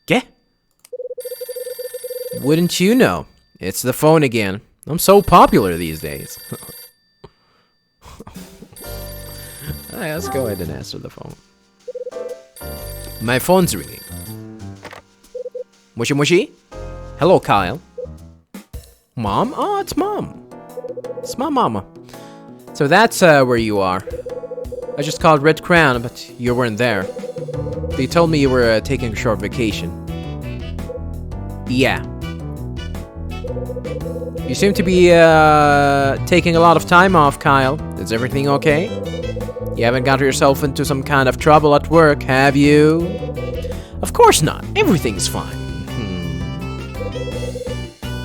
¿Qué? Wouldn't you know? It's the phone again. I'm so popular these days. Alright, let's go ahead and answer the phone. My phone's ringing. Moshi moshi? Hello, Kyle. Mom? Oh, it's Mom. It's my mama. So that's where you are. I just called Red Crown, but you weren't there. They told me you were taking a short vacation. Yeah. You seem to be taking a lot of time off, Kyle. Is everything okay? You haven't got yourself into some kind of trouble at work, have you? Of course not. Everything's fine.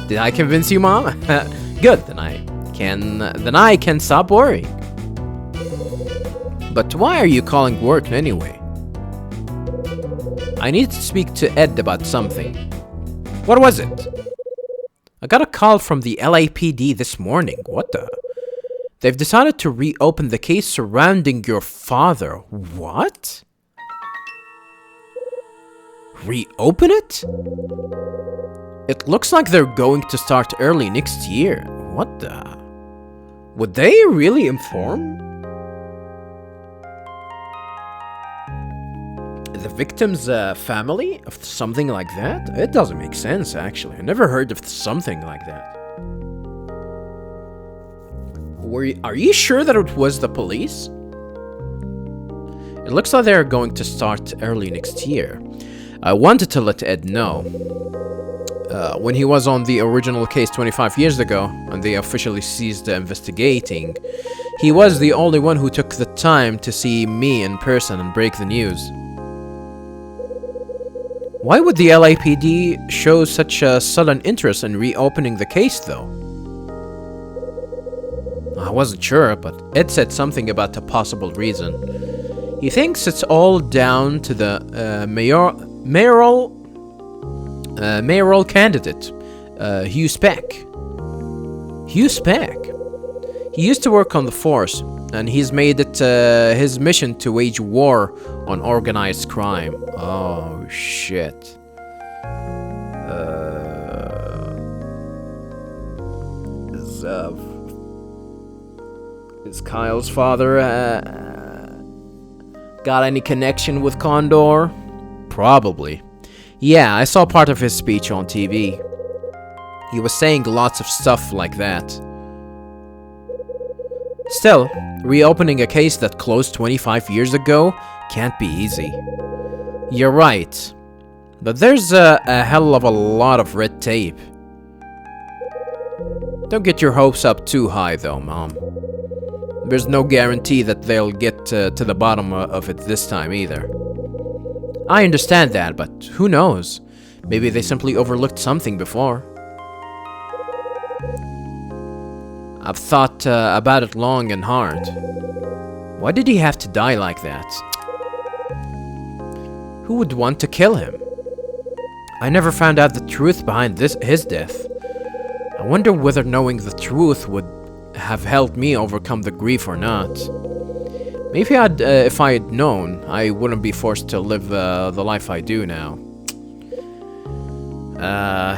Did I convince you, Mom? Good. Then I can stop worrying. But why are you calling work anyway? I need to speak to Ed about something. What was it? I got a call from the LAPD this morning. What the? They've decided to reopen the case surrounding your father. What? Reopen it? It looks like they're going to start early next year. What the? Would they really inform the victim's family of something like that? It doesn't make sense, actually. I never heard of something like that. Are you sure that it was the police? It looks like they're going to start early next year. I wanted to let Ed know. When he was on the original case 25 years ago, and they officially ceased investigating, he was the only one who took the time to see me in person and break the news. Why would the LAPD show such a sudden interest in reopening the case, though? I wasn't sure, but Ed said something about a possible reason. He thinks it's all down to the mayoral candidate, Hugh Speck. Hugh Speck? He used to work on the force, and he's made it his mission to wage war on organized crime. Oh, shit. Is Kyle's father got any connection with Condor? Probably. Yeah, I saw part of his speech on TV. He was saying lots of stuff like that. Still, reopening a case that closed 25 years ago can't be easy. You're right. But there's a hell of a lot of red tape. Don't get your hopes up too high though, Mom. There's no guarantee that they'll get to the bottom of it this time either. I understand that, but who knows? Maybe they simply overlooked something before. I've thought about it long and hard. Why did he have to die like that? Who would want to kill him? I never found out the truth behind his death. I wonder whether knowing the truth would have helped me overcome the grief or not. Maybe if I had known, I wouldn't be forced to live the life I do now.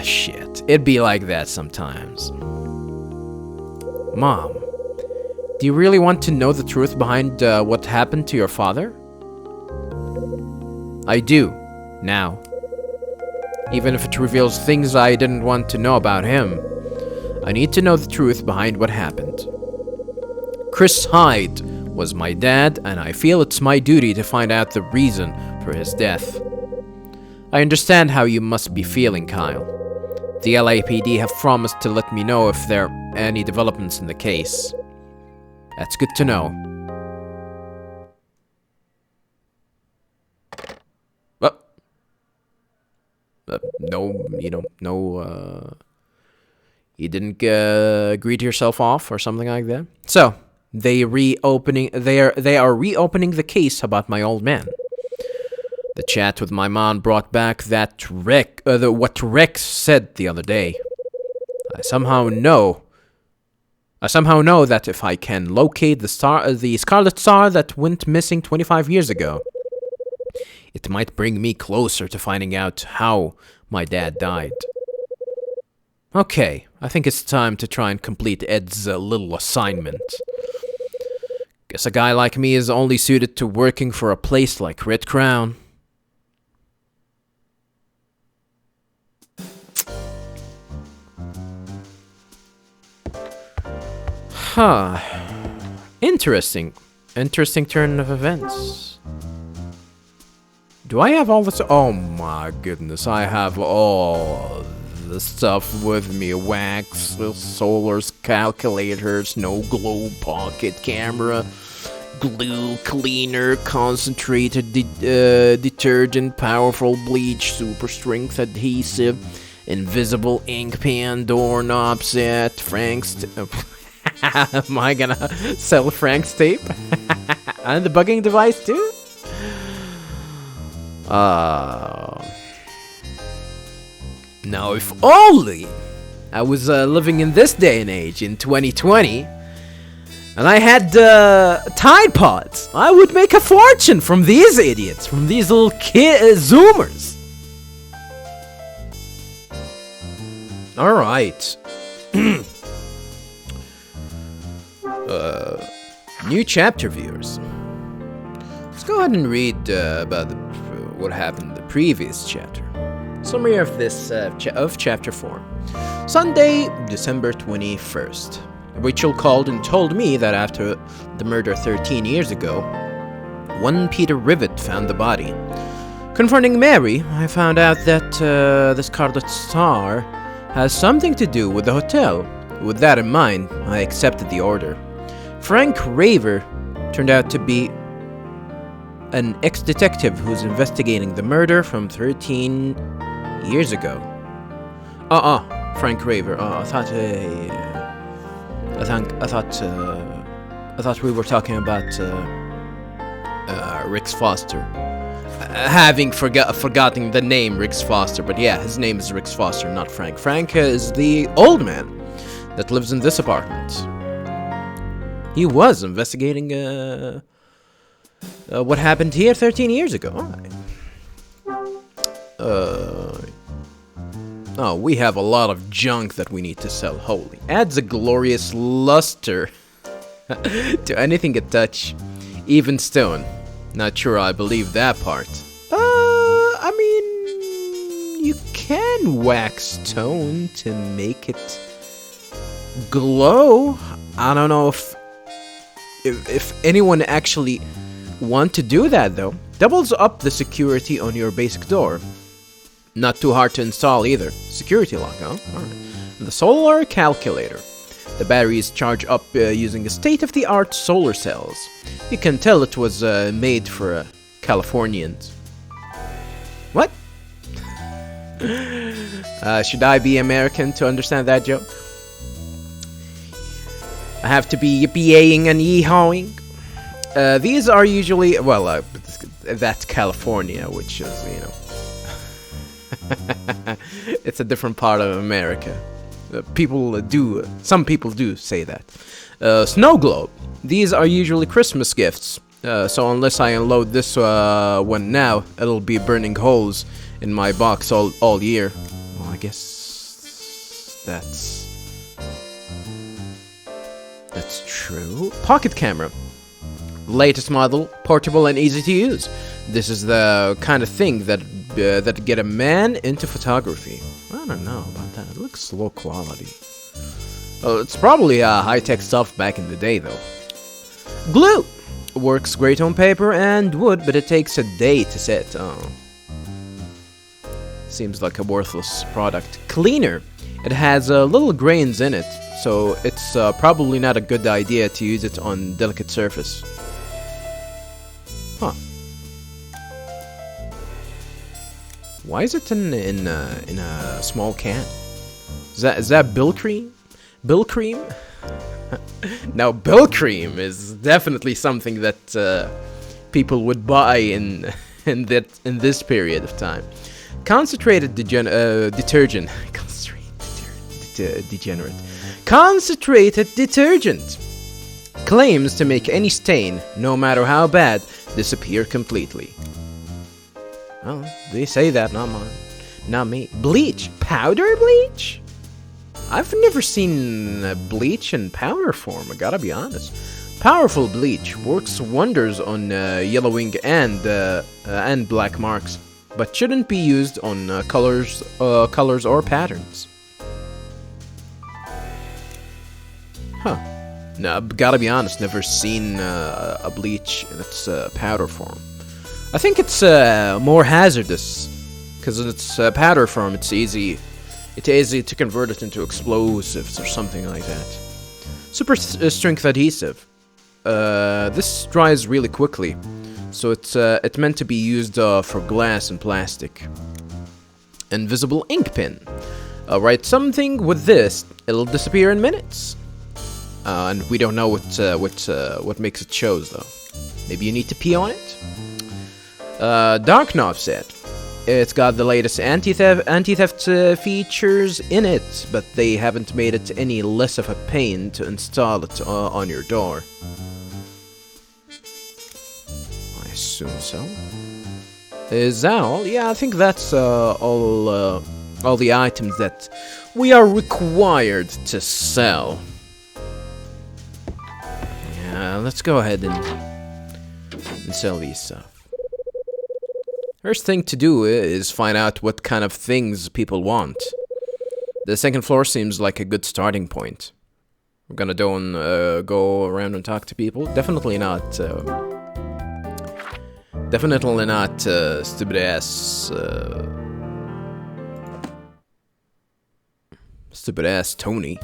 Shit. It'd be like that sometimes. Mom, do you really want to know the truth behind what happened to your father? I do, now. Even if it reveals things I didn't want to know about him, I need to know the truth behind what happened. Chris Hyde was my dad, and I feel it's my duty to find out the reason for his death. I understand how you must be feeling, Kyle. The LAPD have promised to let me know if there are any developments in the case. That's good to know. You didn't greet yourself off or something like that? So, they are reopening the case about my old man. The chat with my mom brought back what Rex said the other day. I somehow know that if I can locate the Scarlet Star that went missing 25 years ago, It might bring me closer to finding out how my dad died. Okay, I think it's time to try and complete Ed's little assignment. Guess a guy like me is only suited to working for a place like Red Crown. Huh. Interesting turn of events. Do I have all this? Oh my goodness, I have all the stuff with me. Wax, solars, calculator, snow globe, pocket camera, glue, cleaner, concentrated detergent, powerful bleach, super strength adhesive, invisible ink pen, doorknob set, Frank's... Am I gonna sell Frank's tape? And the bugging device too? Now if only I was living in this day and age in 2020 and I had Tide Pods, I would make a fortune from these idiots, from these little Zoomers. Alright. New chapter, viewers. Let's go ahead and read about what happened in the previous chapter. Summary of this of chapter 4. Sunday, December 21st. Rachel called and told me that after the murder 13 years ago, one Peter Rivet found the body. Confronting Mary, I found out that the Scarlet Star has something to do with the hotel. With that in mind, I accepted the order. Frank Raver turned out to be an ex-detective who's investigating the murder from 13 years ago. Frank Raver. I thought we were talking about Rix Foster. Having forgotten the name Rix Foster, but yeah, his name is Rix Foster, not Frank. Frank is the old man that lives in this apartment. He was investigating what happened here 13 years ago. Oh, we have a lot of junk that we need to sell. Holy. Adds a glorious luster to anything it touch. Even stone. Not sure I believe that part. I mean, you can wax stone to make it glow. I don't know if anyone actually want to do that though. Doubles up the security on your basic door. Not too hard to install either. Security lock, huh? Alright. The solar calculator. The batteries charge up using state-of-the-art solar cells. You can tell it was made for Californians. What? Should I be American to understand that joke? I have to be yippee-yaying and yee-hawing. These are usually, well, that's California, which is, you know, it's a different part of America. Some people do say that. Snow globe. These are usually Christmas gifts. So unless I unload this one now, it'll be burning holes in my box all year. Well, I guess that's true. Pocket camera. Latest model, portable and easy to use. This is the kind of thing that get a man into photography. I don't know about that. It looks low quality. It's probably high-tech stuff back in the day, though. Glue! Works great on paper and wood, but it takes a day to set. Oh. Seems like a worthless product. Cleaner. It has little grains in it, so it's probably not a good idea to use it on delicate surface. Huh. Why is it in a small can? Is that Bill cream? Bill cream? Now, Bill cream is definitely something that people would buy in this period of time. Concentrated detergent. Degenerate. Concentrated detergent claims to make any stain, no matter how bad, disappear completely. Well, they say that, not mine. Not me. Bleach? Powder bleach? I've never seen bleach in powder form, I gotta be honest. Powerful bleach works wonders on yellowing and black marks, but shouldn't be used on colors or patterns. Huh. No, gotta be honest, never seen a bleach in its powder form. I think it's more hazardous, because in its powder form, it's easy to convert it into explosives or something like that. Super strength adhesive. This dries really quickly, so it's meant to be used for glass and plastic. Invisible ink pen. Write something with this, it'll disappear in minutes. And we don't know what makes it shows though. Maybe you need to pee on it. Dark knob set. It's got the latest anti-theft features in it, but they haven't made it any less of a pain to install it on your door. I assume so. Is that all? Yeah, I think that's all the items that we are required to sell. Yeah, let's go ahead and sell these stuff. First thing to do is find out what kind of things people want. The second floor seems like a good starting point. We're gonna go around and talk to people. Definitely not stupid ass Tony.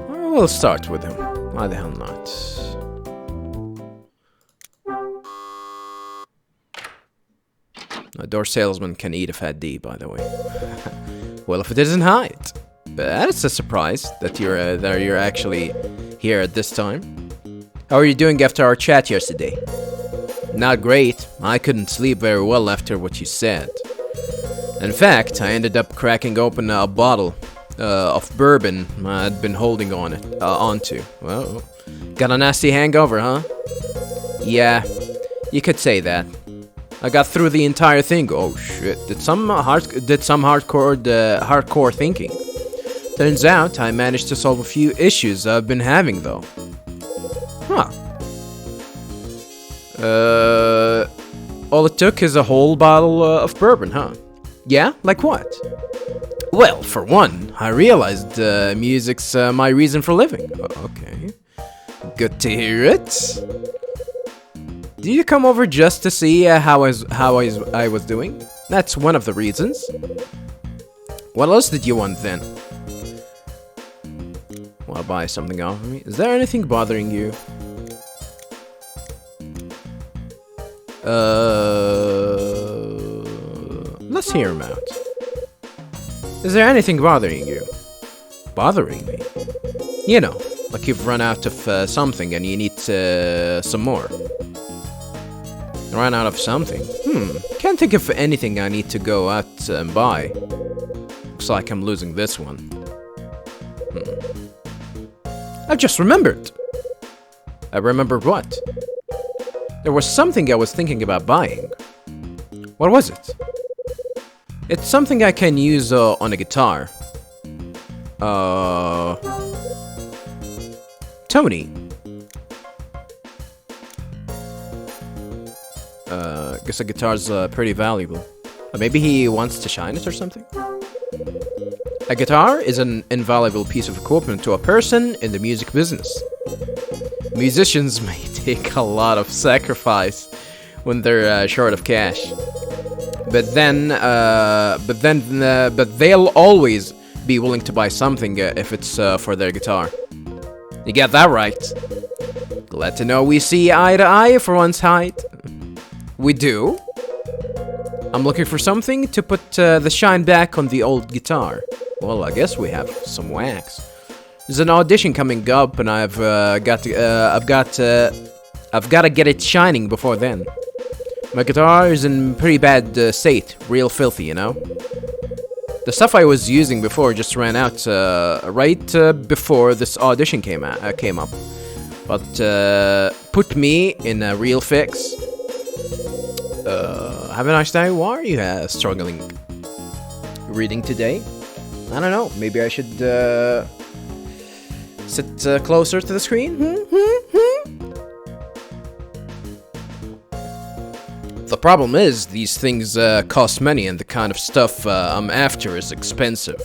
We'll start with him. Why the hell not? A door salesman can eat a fat D, by the way. Well, if it isn't Hyde. That's a surprise that you're actually here at this time. How are you doing after our chat yesterday? Not great. I couldn't sleep very well after what you said. In fact, I ended up cracking open a bottle of bourbon I'd been holding onto. Well, got a nasty hangover, huh? Yeah, you could say that. I got through the entire thing. Oh shit! Did some hardcore thinking. Turns out I managed to solve a few issues I've been having though. Huh. All it took is a whole bottle of bourbon, huh? Yeah, like what? Well, for one, I realized music's my reason for living. Okay, good to hear it. Did you come over just to see how I was doing? That's one of the reasons. What else did you want then? Wanna buy something off of me? Is there anything bothering you? Let's hear him out. Is there anything bothering you? Bothering me? You know, like you've run out of something and you need some more. Run out of something? Can't think of anything I need to go out and buy. Looks like I'm losing this one. I've just remembered. I remembered what? There was something I was thinking about buying. What was it? It's something I can use on a guitar. Tony. Guess a guitar's pretty valuable. Maybe he wants to shine it or something? A guitar is an invaluable piece of equipment to a person in the music business. Musicians may take a lot of sacrifice when they're short of cash. But they'll always be willing to buy something if it's for their guitar. You get that right. Glad to know we see eye to eye for once, Hyde. We do? I'm looking for something to put the shine back on the old guitar. Well, I guess we have some wax. There's an audition coming up, and I've got to get it shining before then. My guitar is in pretty bad state, real filthy, you know. The stuff I was using before just ran out right before this audition came up. But put me in a real fix. have a nice day. Why are you struggling reading today? I don't know. Maybe I should sit closer to the screen? The problem is, these things cost money, and the kind of stuff I'm after is expensive.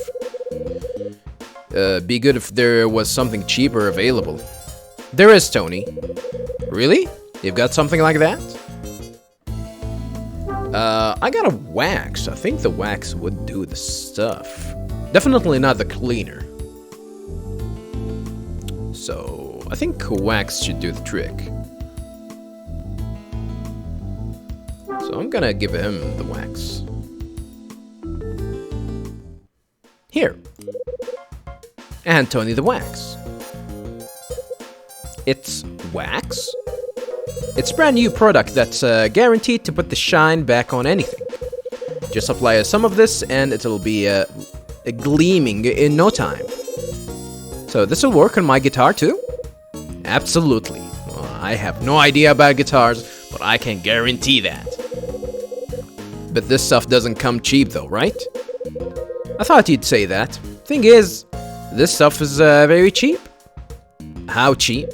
Be good if there was something cheaper available. There is, Tony. Really? You've got something like that? I got a wax. I think the wax would do the stuff. Definitely not the cleaner. So, I think wax should do the trick. So I'm gonna give him the wax. Here. And Tony the wax. It's wax? It's a brand new product that's guaranteed to put the shine back on anything. Just apply some of this and it'll be gleaming in no time. So this will work on my guitar too? Absolutely. Well, I have no idea about guitars, but I can guarantee that. But this stuff doesn't come cheap though, right? I thought you'd say that. Thing is, this stuff is very cheap. How cheap?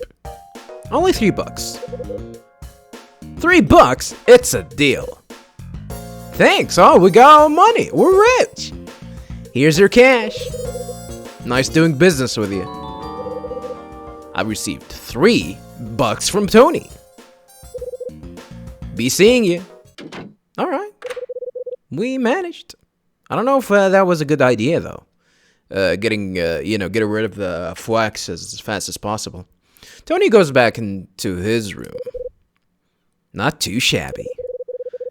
Only $3. $3? It's a deal. Thanks. Oh, we got our money. We're rich. Here's your cash. Nice doing business with you. I received $3 from Tony. Be seeing you. All right. We managed. I don't know if that was a good idea though. Getting rid of the wax as fast as possible. Tony goes back into his room. Not too shabby.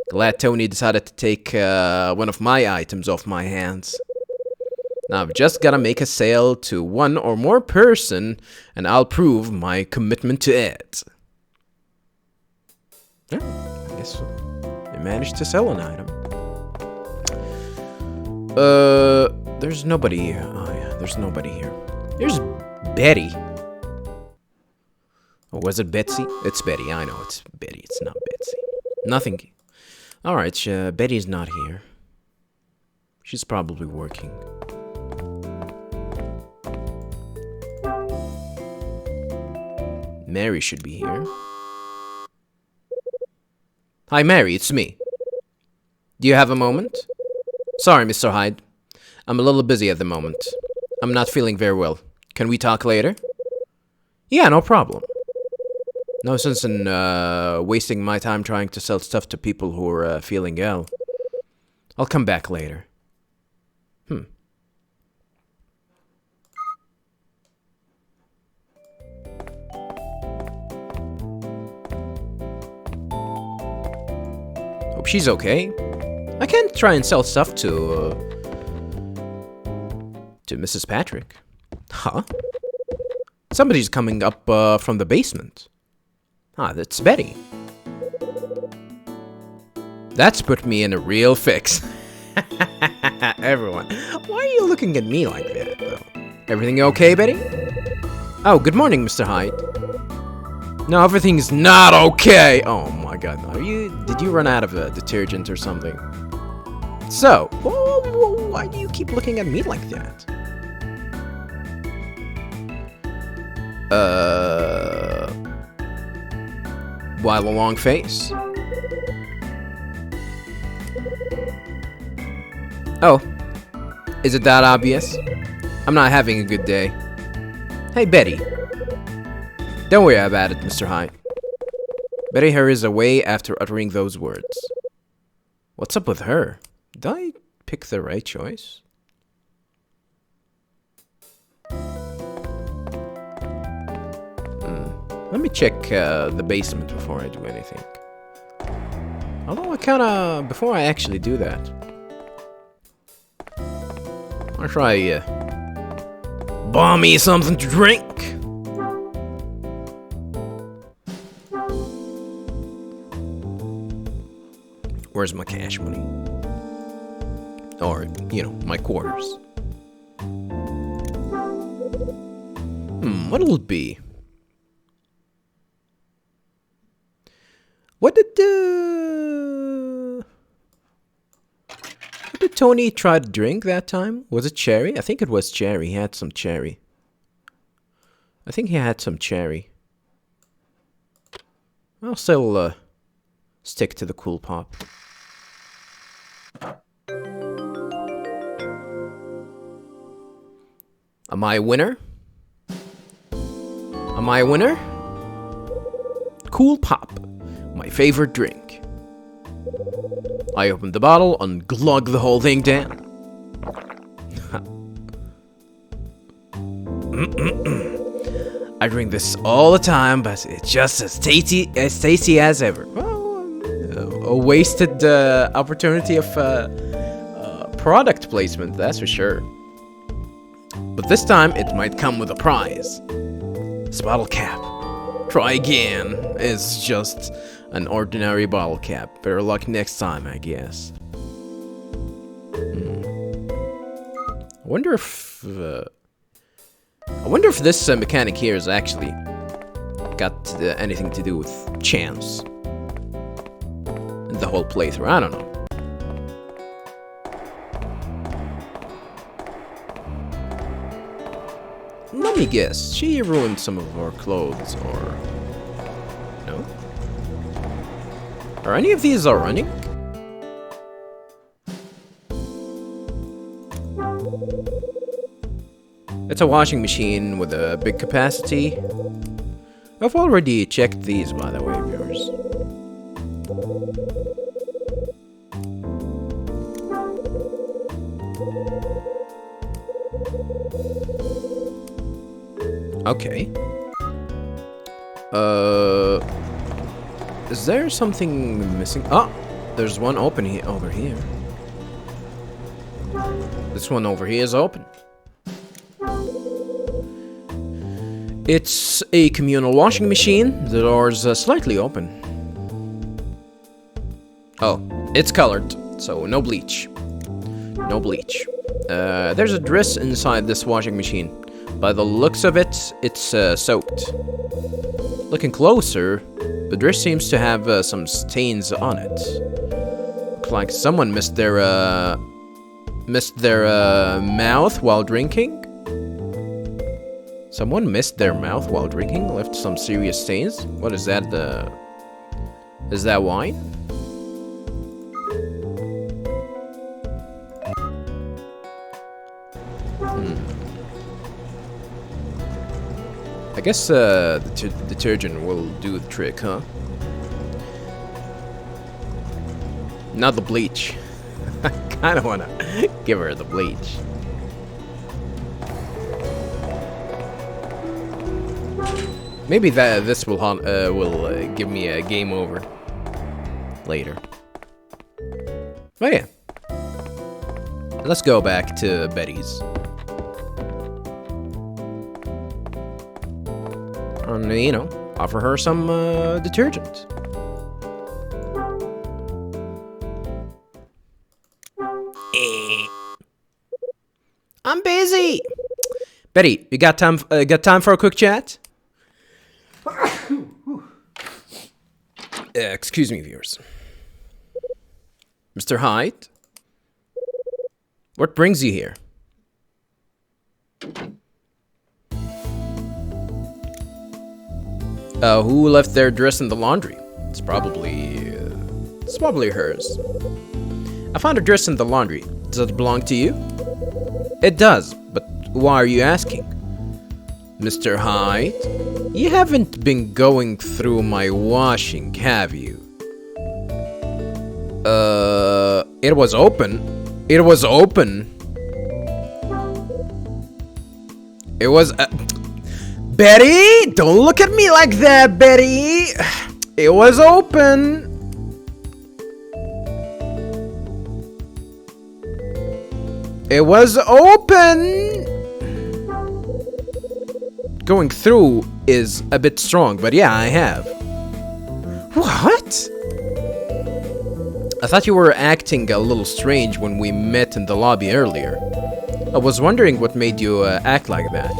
Glad Tony decided to take one of my items off my hands. Now I've just gotta make a sale to one or more person, and I'll prove my commitment to it. Yeah, I guess I managed to sell an item. There's nobody here. Oh yeah, there's nobody here. Here's Betty. Or was it Betsy? It's Betty. I know it's Betty. It's not Betsy. Nothing. Alright, Betty's not here. She's probably working. Mary should be here. Hi, Mary. It's me. Do you have a moment? Sorry, Mr. Hyde. I'm a little busy at the moment. I'm not feeling very well. Can we talk later? Yeah, no problem. No sense in wasting my time trying to sell stuff to people who are feeling ill. I'll come back later. Hope she's okay. I can't try and sell stuff to Mrs. Patrick. Huh? Somebody's coming up from the basement. Ah, that's Betty. That's put me in a real fix. Everyone, why are you looking at me like that, though? Everything okay, Betty? Oh, good morning, Mr. Hyde. No, everything's not okay. Oh my god, did you run out of detergent or something? So, why do you keep looking at me like that? Why the long face? Oh, is it that obvious? I'm not having a good day. Hey, Betty. Don't worry about it, Mr. Hyde. Betty hurries away after uttering those words. What's up with her? Did I pick the right choice? Let me check the basement before I do anything. Although before I actually do that, I'll try buy me something to drink. Where's my cash money? Or, my quarters. What'll it be? What did What did Tony try to drink that time? Was it cherry? I think it was cherry. He had some cherry. I think he had some cherry. I'll still stick to the cool pop. Am I a winner? Am I a winner? Cool pop, my favorite drink. I opened the bottle and glugged the whole thing down. I drink this all the time, but it's just as tasty as ever. Well, a wasted opportunity of product placement, that's for sure. But this time, it might come with a prize. This bottle cap. Try again. It's just an ordinary bottle cap. Better luck next time, I guess. I wonder if this mechanic here is actually got anything to do with chance. The whole playthrough, I don't know. Let me guess, she ruined some of our clothes, or... No? Are any of these are running? It's a washing machine with a big capacity. I've already checked these, by the way, viewers. Okay. Is there something missing? Oh, there's one open over here. This one over here is open. It's a communal washing machine. The door's slightly open. Oh, it's colored, so no bleach. No bleach. There's a dress inside this washing machine. By the looks of it, it's soaked. Looking closer, the dress seems to have some stains on it. Looks like someone missed their mouth while drinking. Someone missed their mouth while drinking, left some serious stains. What is that? Is that wine? I guess the detergent will do the trick, huh? Not the bleach. I kind of want to give her the bleach. Maybe this will give me a game over later. But yeah, let's go back to Betty's. And, you know, offer her some detergent. I'm busy. Betty, you got time for a quick chat? Excuse me, viewers. Mr. Hyde? What brings you here? Who left their dress in the laundry? It's probably hers. I found a dress in the laundry. Does it belong to you? It does, but why are you asking? Mr. Hyde, you haven't been going through my washing, have you? It was open. It was open. It was... Betty! Don't look at me like that, Betty! It was open. It was open. Going through is a bit strong, but yeah, I have. What? I thought you were acting a little strange when we met in the lobby earlier. I was wondering what made you act like that.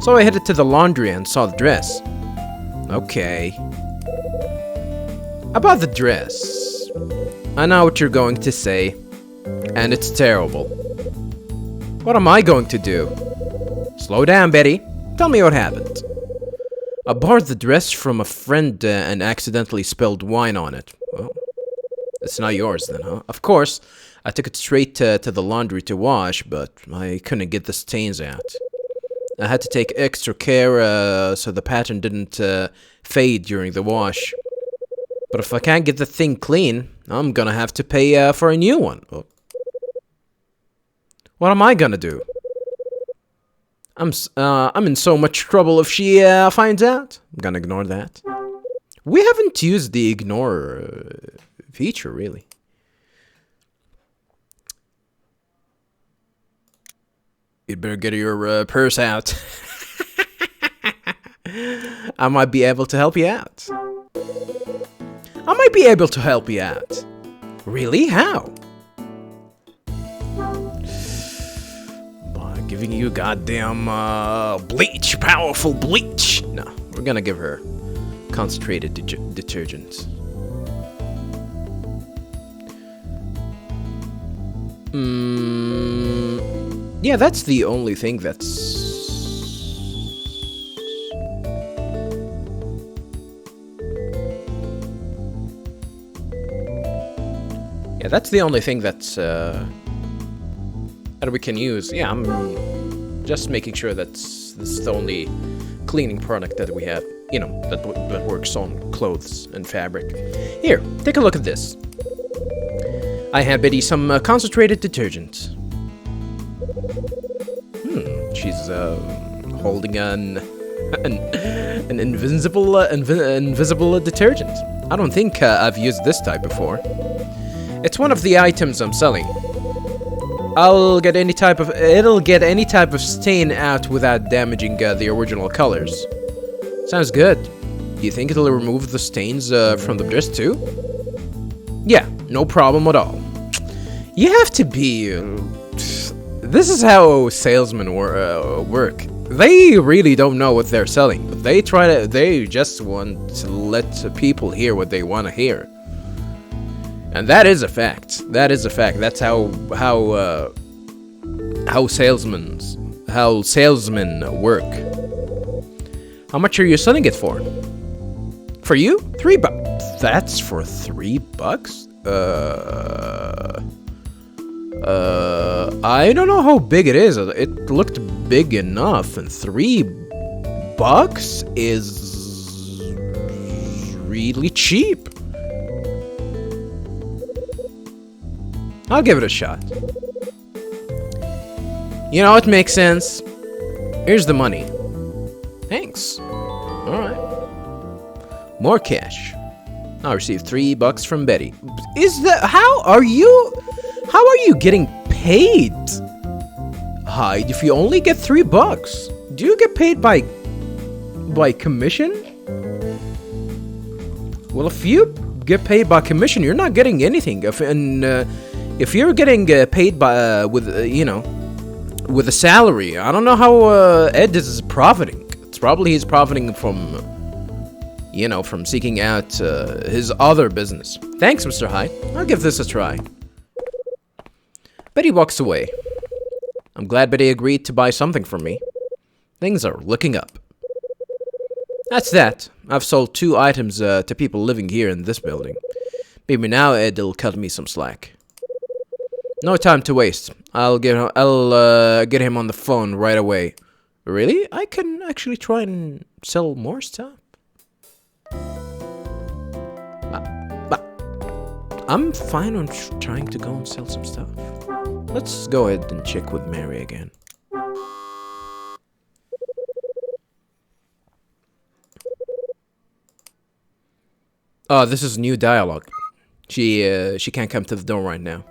So I headed to the laundry and saw the dress. Okay. About the dress. I know what you're going to say. And it's terrible. What am I going to do? Slow down, Betty. Tell me what happened. I borrowed the dress from a friend and accidentally spilled wine on it. Well, it's not yours then, huh? Of course, I took it straight to the laundry to wash, but I couldn't get the stains out. I had to take extra care so the pattern didn't fade during the wash. But if I can't get the thing clean, I'm gonna have to pay for a new one. Oh. What am I gonna do? I'm in so much trouble if she finds out. I'm gonna ignore that. We haven't used the ignore feature, really. You'd better get your purse out. I might be able to help you out. Really? How? By giving you goddamn bleach, powerful bleach. No, we're gonna give her concentrated detergent. Yeah, that's the only thing that's... Yeah, that's the only thing that's, that we can use. Yeah, I'm just making sure that's this is the only cleaning product that we have, you know, that works on clothes and fabric. Here, take a look at this. I hand Betty some concentrated detergent. She's holding an invisible detergent. I don't think I've used this type before. It's one of the items I'm selling. It'll get any type of stain out without damaging the original colors. Sounds good. Do you think it'll remove the stains from the dress too? Yeah, no problem at all. You have to be... This is how salesmen work. They really don't know what they're selling, but they just want to let people hear what they want to hear. And that is a fact. That's how salesmen work. How much are you selling it for? For you? $3. That's for $3? I don't know how big it is. It looked big enough, and $3 is really cheap. I'll give it a shot. You know, it makes sense. Here's the money. Thanks. Alright. More cash. I received $3 from Betty. How are you getting paid? Hyde, if you only get $3, do you get paid by commission? Well, if you get paid by commission, you're not getting anything. If you're getting paid by with a salary, I don't know how Ed is profiting. It's probably he's profiting from from seeking out his other business. Thanks, Mr. Hyde. I'll give this a try. Betty walks away. I'm glad Betty agreed to buy something from me. Things are looking up. That's that. I've sold 2 items to people living here in this building. Maybe now Ed'll cut me some slack. No time to waste. I'll get him on the phone right away. Really? I can actually try and sell more stuff. I'm fine on trying to go and sell some stuff. Let's go ahead and check with Mary again. Oh, this is new dialogue. She can't come to the door right now.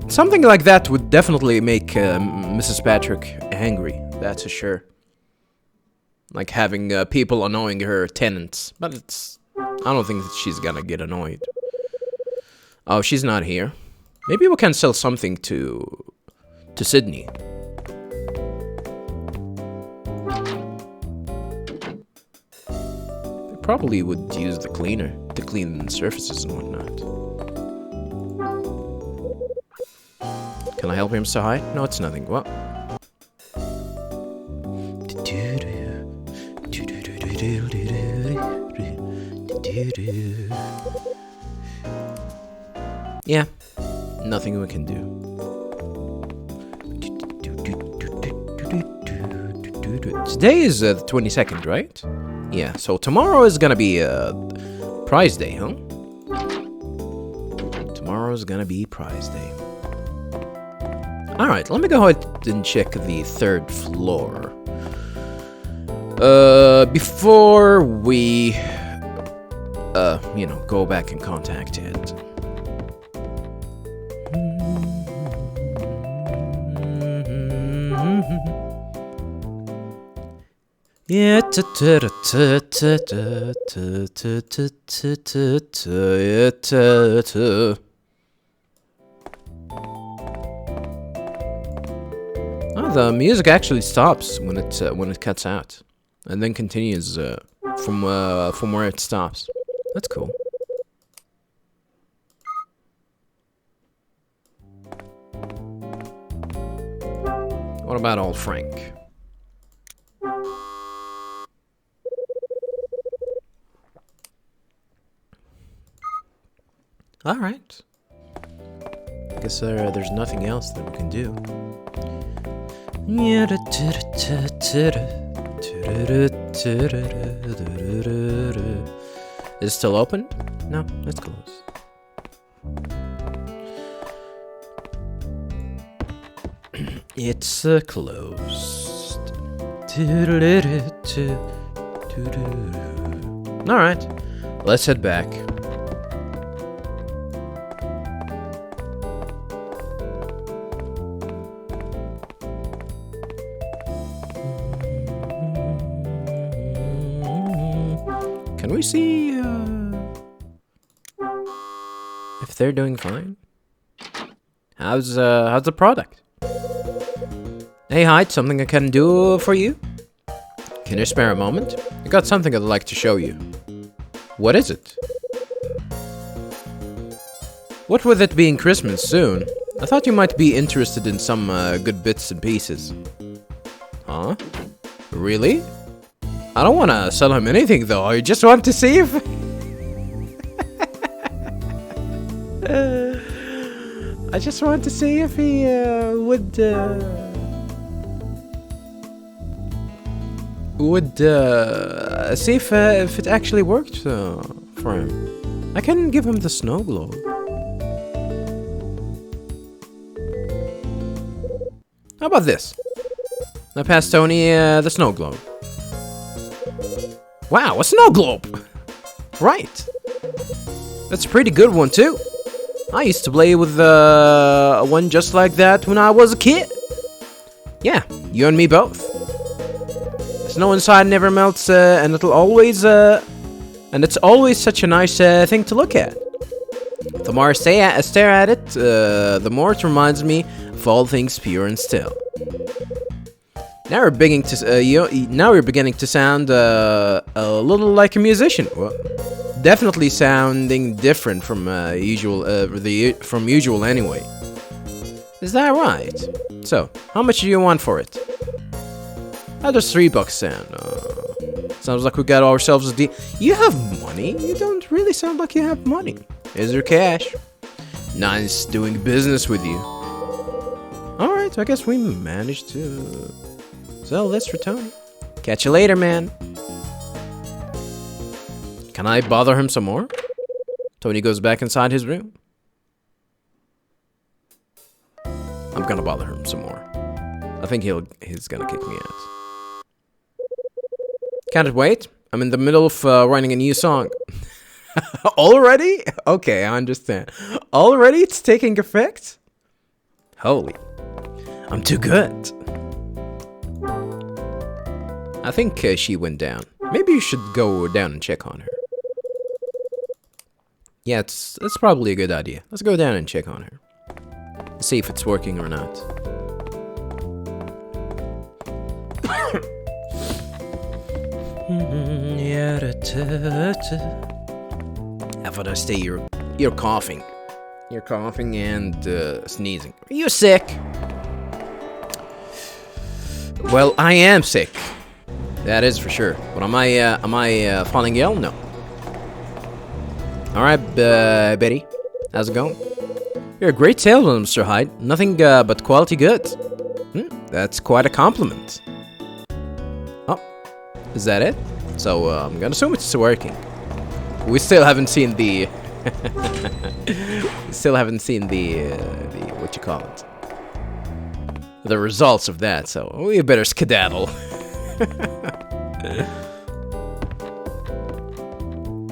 Something like that would definitely make Mrs. Patrick angry. That's for sure. Like having people annoying her tenants, but I don't think that she's gonna get annoyed. Oh, she's not here. Maybe we can sell something to Sydney. probably would use the cleaner to clean surfaces and whatnot. Can I help him, Mr. Hyde? No, it's nothing. What? Yeah, nothing we can do. Today is the 22nd, right? Yeah, so tomorrow is gonna be prize day, huh? Tomorrow's gonna be prize day. Alright, let me go ahead and check the 3rd floor. Before we, go back and contact it. Yeah, Oh, the music actually stops when it cuts out, and then continues from where it stops. That's cool. What about old Frank? All right. I guess there's nothing else that we can do. Is it still open? No, it's closed. It's closed. All right, let's head back. Can we see if they're doing fine? How's the product? Hey Hyde, something I can do for you? Can you spare a moment? I got something I'd like to show you. What is it? What with it being Christmas soon, I thought you might be interested in some good bits and pieces. Huh? Really? I don't want to sell him anything though, I just want to see if... I just want to see if he would see if it actually worked for him. I can give him the snow globe. How about this? I passed Tony the snow globe. Wow, a snow globe! Right. That's a pretty good one too. I used to play with one just like that when I was a kid. Yeah, you and me both. The snow inside never melts, and it's always such a nice thing to look at. The more I stare at it, the more it reminds me of all things pure and still. Now you're beginning to sound a little like a musician. Well, definitely sounding different from usual anyway. Is that right? So, how much do you want for it? How does $3 sound? Sounds like we got ourselves a deal. You have money? You don't really sound like you have money. Here's your cash. Nice doing business with you. Alright, I guess we managed to sell this for Tony. Catch you later, man. Can I bother him some more? Tony goes back inside his room. I'm gonna bother him some more. I think he's gonna kick me out. Can't wait. I'm in the middle of writing a new song. Already? Okay, I understand. Already it's taking effect? Holy. I'm too good. I think she went down. Maybe you should go down and check on her. Yeah, that's probably a good idea. Let's go down and check on her. See if it's working or not. How would I say you're coughing? You're coughing and sneezing. Are you sick? Well, I am sick. That is for sure. But am I falling ill? No. All right, Betty. How's it going? You're a great salesman, Mr. Hyde. Nothing but quality goods. That's quite a compliment. Oh, is that it? So I'm gonna assume it's working. We still haven't seen the. What you call it? The results of that. So we better skedaddle.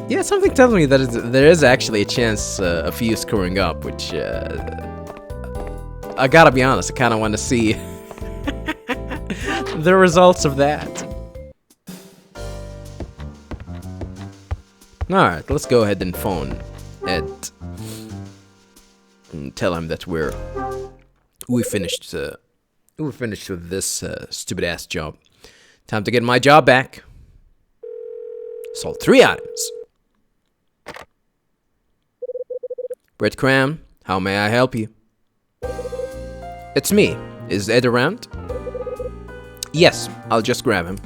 Yeah, something tells me that there is actually a chance of you screwing up, which I gotta be honest, I kind of want to see the results of that. Alright, let's go ahead and phone Ed and tell him that we finished with this stupid ass job. Time to get my job back. Sold 3 items. Breadcrumb, how may I help you? It's me. Is Ed around? Yes, I'll just grab him.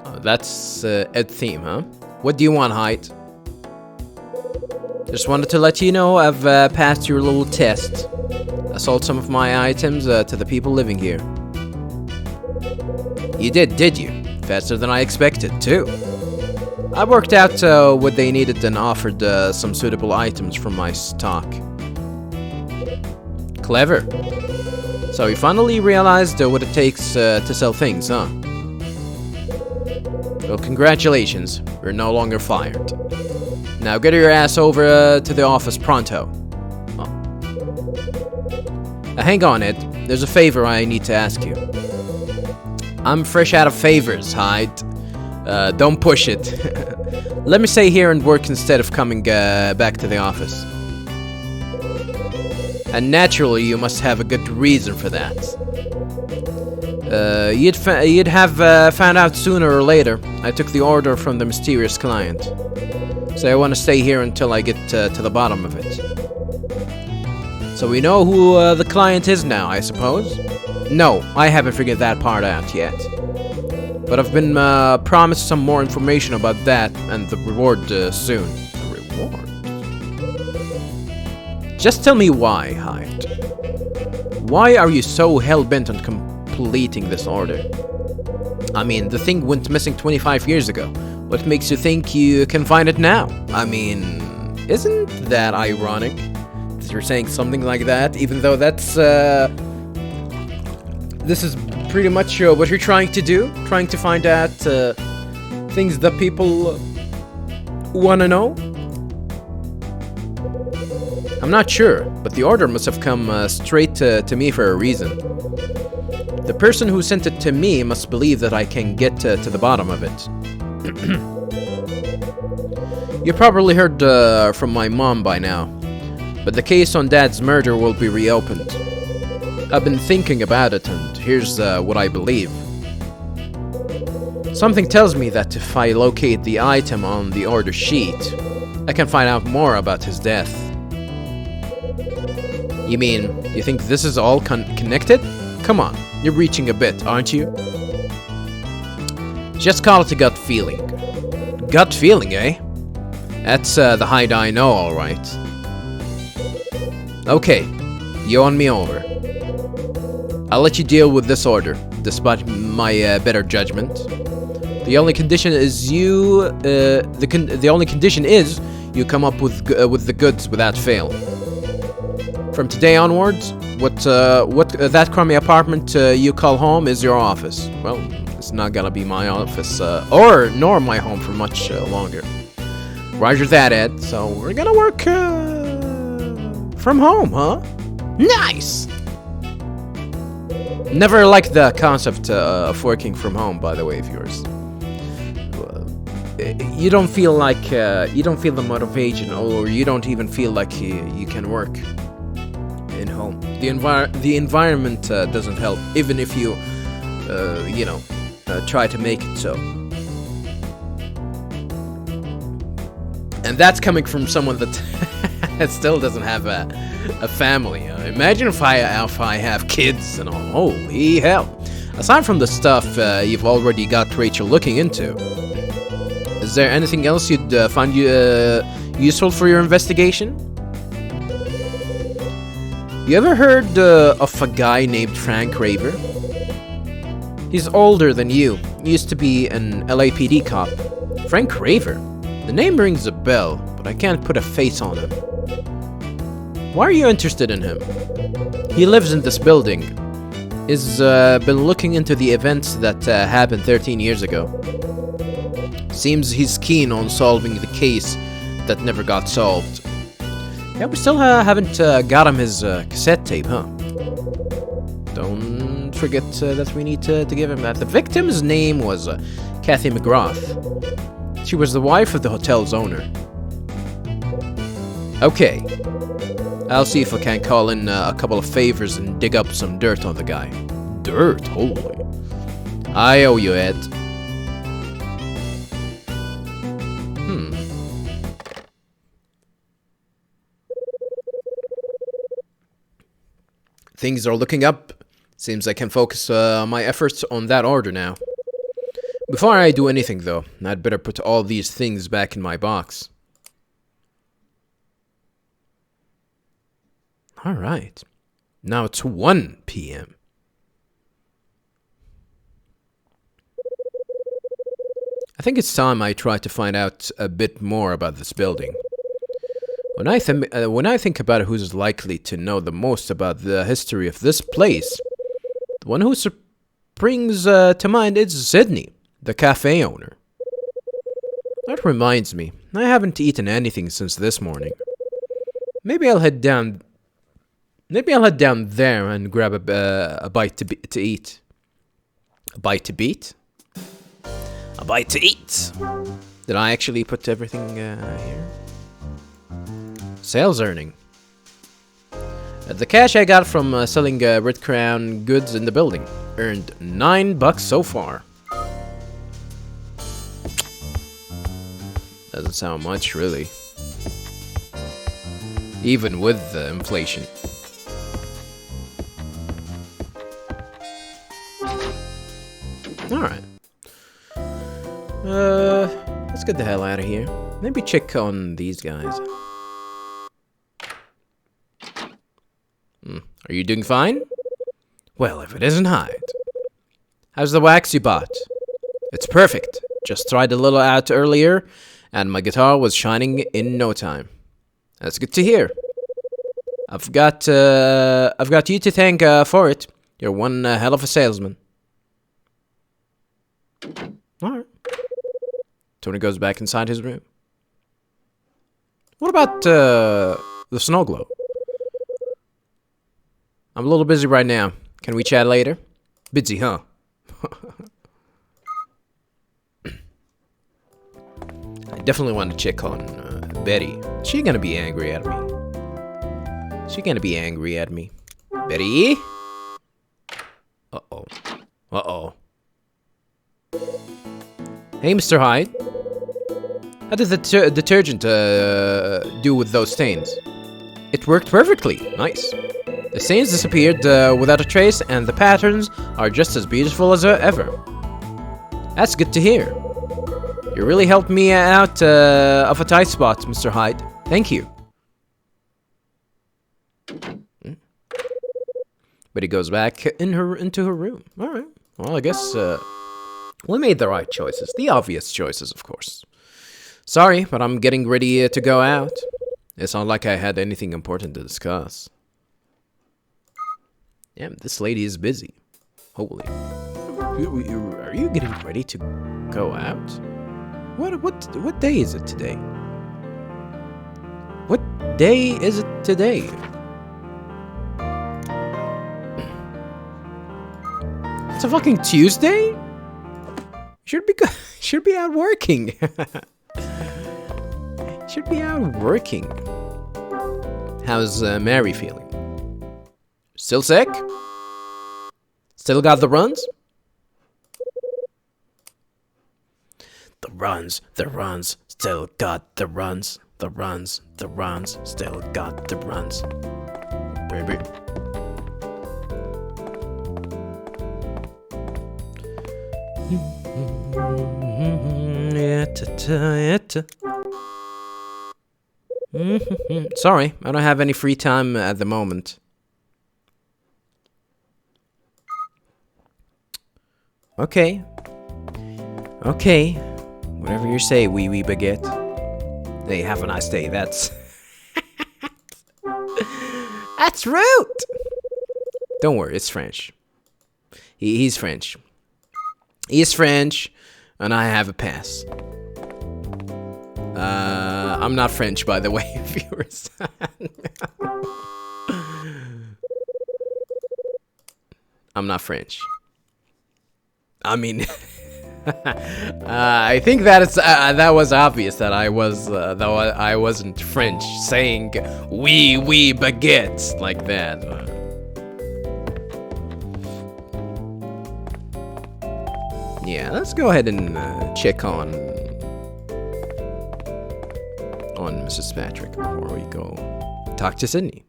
Oh, that's Ed theme, huh? What do you want, Hyde? Just wanted to let you know I've passed your little test. I sold some of my items to the people living here. You did you? Faster than I expected, too. I worked out what they needed and offered some suitable items from my stock. Clever. So you finally realized what it takes to sell things, huh? Well, congratulations. You're no longer fired. Now get your ass over to the office pronto. Oh. Hang on, Ed. There's a favor I need to ask you. I'm fresh out of favors, Hyde. Don't push it. Let me stay here and work instead of coming back to the office. And naturally, you must have a good reason for that. You'd have found out sooner or later. I took the order from the mysterious client. So I want to stay here until I get to the bottom of it. So we know who the client is now, I suppose? No, I haven't figured that part out yet. But I've been promised some more information about that and the reward soon. The reward? Just tell me why, Hyde. Why are you so hell-bent on completing this order? I mean, the thing went missing 25 years ago. What makes you think you can find it now? I mean, isn't that ironic that you're saying something like that, even though that's, this is pretty much what you're trying to do? Trying to find out things that people want to know? I'm not sure, but the order must have come straight to me for a reason. The person who sent it to me must believe that I can get to the bottom of it. You probably heard from my mom by now, but the case on Dad's murder will be reopened. I've been thinking about it, and here's what I believe. Something tells me that if I locate the item on the order sheet, I can find out more about his death. You mean, you think this is all connected? Come on, you're reaching a bit, aren't you? Just call it a gut feeling. Gut feeling, eh? That's the Hyde I know, alright. Okay, you won me over. I'll let you deal with this order, despite my better judgment. The only condition is the only condition is you come up with the goods without fail. From today onwards, what that crummy apartment you call home is your office. Well, it's not gonna be my office, nor my home for much longer. Roger that, Ed. So we're gonna work from home, huh? Nice! Never liked the concept of working from home, by the way, viewers. You don't feel like you don't feel the motivation, or you don't even feel like you can work in home. The environment doesn't help. Even if you try to make it so. And that's coming from someone that still doesn't have a family. Imagine if I have kids and all. Holy hell. Aside from the stuff you've already got Rachel looking into, is there anything else you'd find useful for your investigation? You ever heard of a guy named Frank Raver? He's older than you. He used to be an LAPD cop. Frank Raver? The name rings a bell, but I can't put a face on him. Why are you interested in him? He lives in this building. He's been looking into the events that happened 13 years ago. Seems he's keen on solving the case that never got solved. Yeah, we still haven't got him his cassette tape, huh? Don't forget that we need to give him that. The victim's name was Kathy McGrath. She was the wife of the hotel's owner. Okay. I'll see if I can call in a couple of favors and dig up some dirt on the guy. Dirt? Holy. I owe you, Ed. Things are looking up. Seems I can focus my efforts on that order now. Before I do anything, though, I'd better put all these things back in my box. Alright. Now it's 1 p.m. I think it's time I try to find out a bit more about this building. When I think about who's likely to know the most about the history of this place, the one who springs to mind is Sydney, the cafe owner. That reminds me, I haven't eaten anything since this morning. Maybe I'll head down there and grab a bite to eat. A bite to beat? A bite to eat! Did I actually put everything here? Sales earning. The cash I got from selling Red Crown goods in the building. Earned $9 so far. Doesn't sound much, really. Even with the inflation. Alright. Let's get the hell out of here. Maybe check on these guys. Are you doing fine? Well, if it isn't Hyde. How's the wax you bought? It's perfect. Just tried a little out earlier, and my guitar was shining in no time. That's good to hear. I've got you to thank for it. You're one hell of a salesman. Alright. Tony goes back inside his room. What about the snow globe? I'm a little busy right now. Can we chat later? Busy, huh? I definitely want to check on Betty. Is she gonna be angry at me? Is she gonna be angry at me? Betty? Uh-oh. Uh-oh. Hey, Mr. Hyde. How did the detergent do with those stains? It worked perfectly. Nice. The stains disappeared without a trace, and the patterns are just as beautiful as ever. That's good to hear. You really helped me out of a tight spot, Mr. Hyde. Thank you. But he goes back into her room. Alright. Well, I guess we made the right choices. The obvious choices, of course. Sorry, but I'm getting ready to go out. It's not like I had anything important to discuss. Damn, this lady is busy. Holy. Are you getting ready to go out? What day is it today? What day is it today? It's a fucking Tuesday? Should be out working. Should be out working. How's Mary feeling? Still sick? Still got the runs? The runs, still got the runs. The runs, still got the runs. Baby. Sorry, I don't have any free time at the moment. Okay. Whatever you say, wee baguette. Hey, have a nice day. That's rude. Don't worry, it's French. He's French. He's French, and I have a pass. I'm not French, by the way, viewers. I'm not French. I mean, I think that was obvious that I was, though I wasn't French, saying oui baguettes like that. Yeah, let's go ahead and check on Mrs. Patrick before we go talk to Sydney.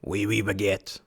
Oui baguette.